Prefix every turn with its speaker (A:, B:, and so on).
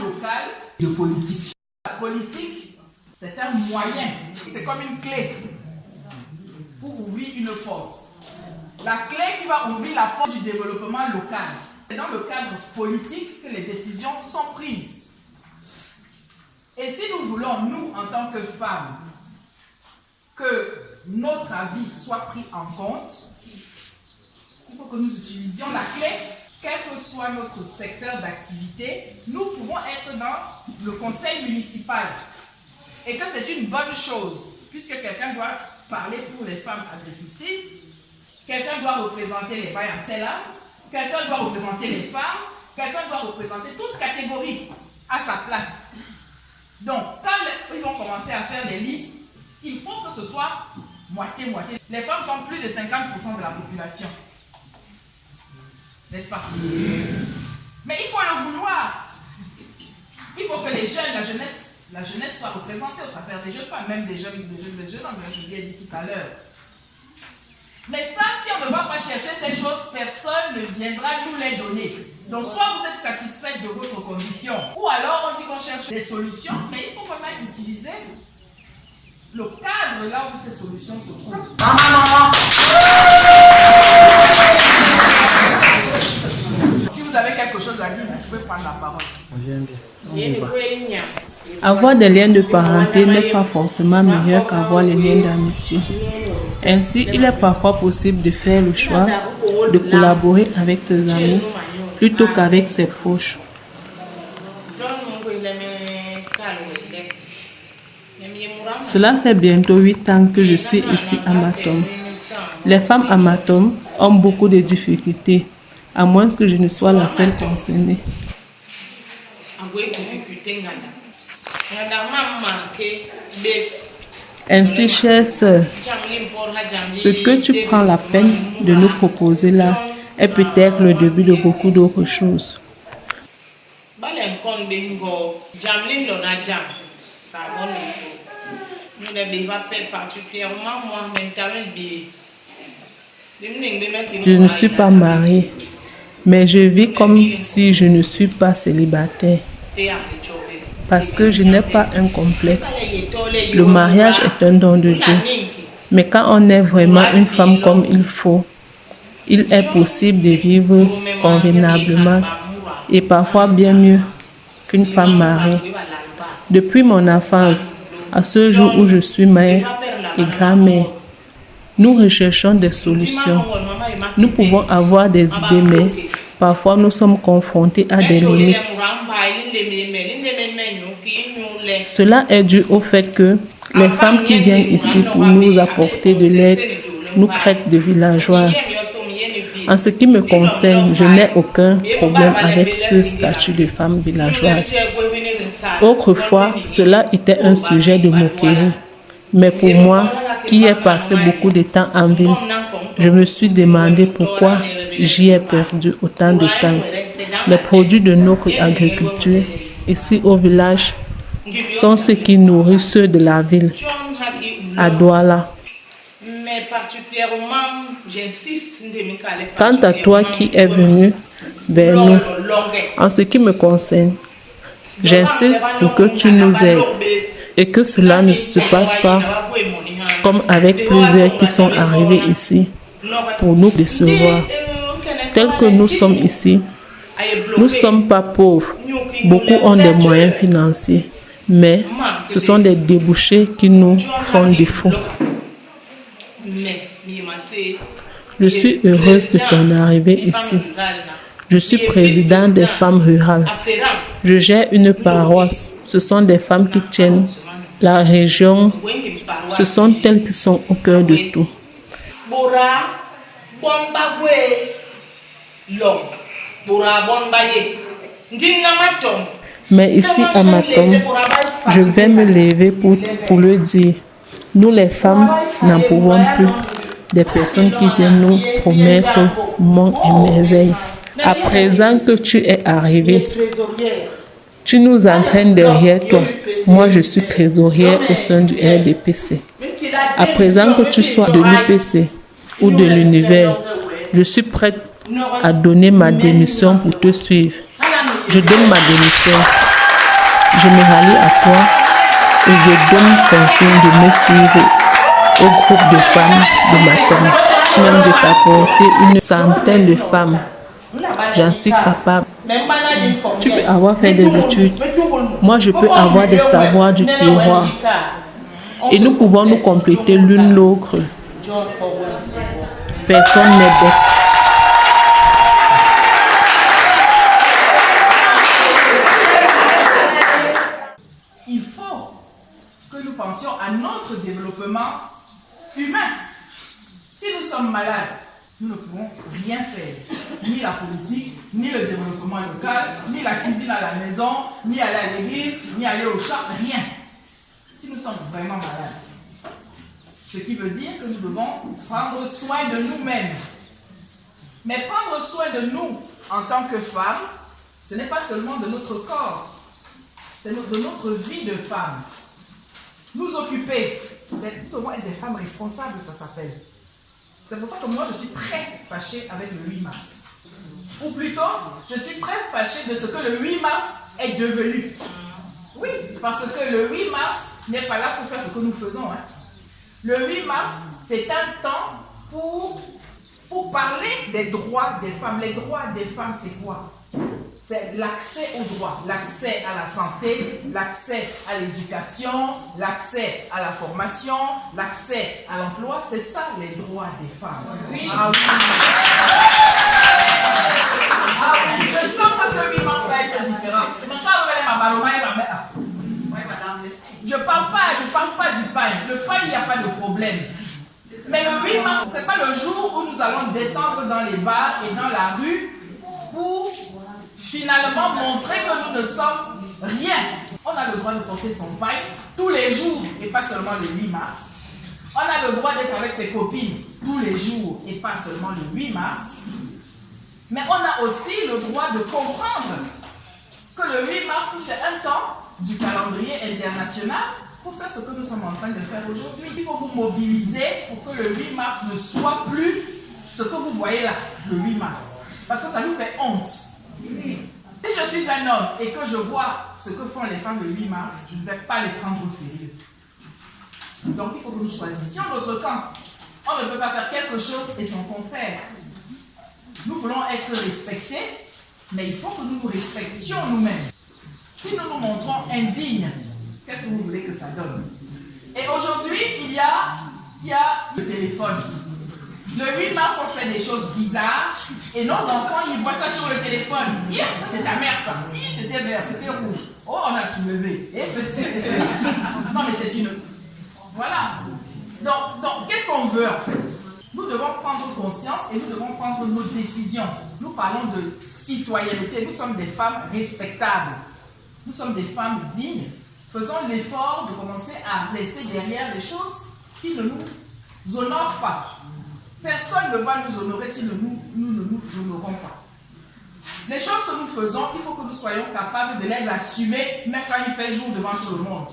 A: local de politique. La politique, c'est un moyen, c'est comme une clé pour ouvrir une porte. La clé qui va ouvrir la porte du développement local. C'est dans le cadre politique que les décisions sont prises. Et si nous voulons, nous, en tant que femmes, que notre avis soit pris en compte, il faut que nous utilisions la clé, quel que soit notre secteur d'activité. Nous pouvons être dans le conseil municipal. Et que c'est une bonne chose, puisque quelqu'un doit parler pour les femmes agricultrices, quelqu'un doit représenter les Bayansela, quelqu'un doit représenter les femmes, quelqu'un doit représenter toute catégorie à sa place. Donc, quand ils vont commencer à faire des listes, il faut que ce soit moitié-moitié. Les femmes sont plus de 50% de la population. N'est-ce pas? Mais il faut le vouloir. Il faut que les jeunes, la jeunesse soit représentée au travers des jeunes femmes, même des jeunes hommes, je l'ai dit tout à l'heure. Mais ça, si on ne va pas chercher ces choses, personne ne viendra nous les donner. Donc, soit vous êtes satisfait de votre condition, ou alors on dit qu'on cherche des solutions, mais il faut qu'on aille utiliser le cadre là où ces solutions se trouvent. Si vous avez quelque chose à dire, vous pouvez prendre la parole.
B: J'aime bien. Avoir des liens de parenté n'est pas forcément meilleur qu'avoir les liens d'amitié. Ainsi, il est parfois possible de faire le choix de collaborer avec ses amis plutôt qu'avec ses proches. Cela fait bientôt 8 ans que je suis ici à Matom. Les femmes à Matom ont beaucoup de difficultés, à moins que je ne sois la seule concernée. Ainsi, chère sœur, ce que tu prends la peine de nous proposer là est peut-être le début de beaucoup d'autres choses. Je ne suis pas mariée, mais je vis comme si je ne suis pas célibataire. Parce que je n'ai pas un complexe. Le mariage est un don de Dieu. Mais quand on est vraiment une femme comme il faut, il est possible de vivre convenablement et parfois bien mieux qu'une femme mariée. Depuis mon enfance, à ce jour où je suis mère et grand-mère, nous recherchons des solutions. Nous pouvons avoir des idées, mais parfois nous sommes confrontés à des limites. Cela est dû au fait que les femmes qui viennent ici pour nous apporter de l'aide nous traitent de villageoises. En ce qui me concerne, je n'ai aucun problème avec ce statut de femme villageoise. Autrefois, cela était un sujet de moquerie. Mais pour moi, qui ai passé beaucoup de temps en ville, je me suis demandé pourquoi j'y ai perdu autant de temps. Les produits de notre agriculture, ici au village, sont ceux qui nourrissent ceux de la ville, à Douala. Quant à toi qui es venu vers nous, en ce qui me concerne, j'insiste pour que tu nous aides et que cela ne se passe pas comme avec plusieurs qui sont arrivés ici pour nous décevoir. Tels que nous sommes ici, nous ne sommes pas pauvres. Beaucoup ont des moyens financiers, mais ce sont des débouchés qui nous font défaut. Je suis heureuse de ton arrivée ici. Je suis présidente des femmes rurales. Je gère une paroisse. Ce sont des femmes qui tiennent la région. Ce sont elles qui sont au cœur de tout. Mais ici à Matom, je vais me lever pour le dire. Nous les femmes n'en pouvons plus des personnes qui viennent nous promettre monts et merveilles. À présent que tu es arrivé, tu nous entraînes derrière toi. Moi, je suis trésorière au sein du RDPC. À présent que tu sois de l'UPC ou de l'univers, je suis prête à donner ma démission pour te suivre. Je donne ma démission. je me rallie à toi et je donne consigne de me suivre au groupe de femmes de ma tombe, même de t'apporter une centaine de femmes. J'en suis capable. Tu peux avoir fait des études. Moi, je peux avoir des savoirs du terroir. Et nous pouvons nous compléter l'une l'autre. Personne n'est bête.
A: Il faut que nous pensions à notre développement humain. Si nous sommes malades, nous ne pouvons rien faire. Ni la politique, ni le développement local, ni la cuisine à la maison, ni aller à l'église, ni aller au champ, rien. Si nous sommes vraiment malades. Ce qui veut dire que nous devons prendre soin de nous-mêmes. Mais prendre soin de nous en tant que femmes, ce n'est pas seulement de notre corps, c'est de notre vie de femme. Nous occuper, nous devons être des femmes responsables, ça s'appelle. C'est pour ça que moi je suis très fâchée avec le 8 mars. Ou plutôt, je suis très fâchée de ce que le 8 mars est devenu. Oui, parce que le 8 mars n'est pas là pour faire ce que nous faisons. Le 8 mars, c'est un temps pour parler des droits des femmes. Les droits des femmes, c'est quoi? C'est l'accès aux droits, l'accès à la santé, l'accès à l'éducation, l'accès à la formation, l'accès à l'emploi. C'est ça les droits des femmes. Oui. Ah oui. Ah oui. Je sens que ce 8 mars va être différent. Je ne parle pas du pain. Le pain, il n'y a pas de problème. Mais le 8 mars, ce n'est pas le jour où nous allons descendre dans les bars et dans la rue pour finalement montrer que nous ne sommes rien. On a le droit de porter son pain tous les jours et pas seulement le 8 mars. On a le droit d'être avec ses copines tous les jours et pas seulement le 8 mars. Mais on a aussi le droit de comprendre que le 8 mars, c'est un temps du calendrier international pour faire ce que nous sommes en train de faire aujourd'hui. Il faut vous mobiliser pour que le 8 mars ne soit plus ce que vous voyez là, le 8 mars. Parce que ça nous fait honte. Si je suis un homme et que je vois ce que font les femmes le 8 mars, je ne vais pas les prendre au sérieux. Donc il faut que nous choisissions notre camp. On ne peut pas faire quelque chose et son contraire. Nous voulons être respectés, mais il faut que nous nous respections nous-mêmes. Si nous nous montrons indignes, qu'est-ce que vous voulez que ça donne? Et aujourd'hui, il y a le téléphone. Le 8 mars, on fait des choses bizarres et nos enfants, ils voient ça sur le téléphone. Hier, ça c'est ta mère, ça. Hier, c'était vert, c'était rouge. Oh, on a soulevé. Et ceci, et cela. Non, mais c'est une... Voilà. Donc qu'est-ce qu'on veut en fait? Nous devons prendre conscience et nous devons prendre nos décisions. Nous parlons de citoyenneté. Nous sommes des femmes respectables. Nous sommes des femmes dignes. Faisons l'effort de commencer à laisser derrière les choses qui ne nous honorent pas. Personne ne va nous honorer si nous ne nous honorons pas. Les choses que nous faisons, il faut que nous soyons capables de les assumer, même quand il fait jour devant tout le monde.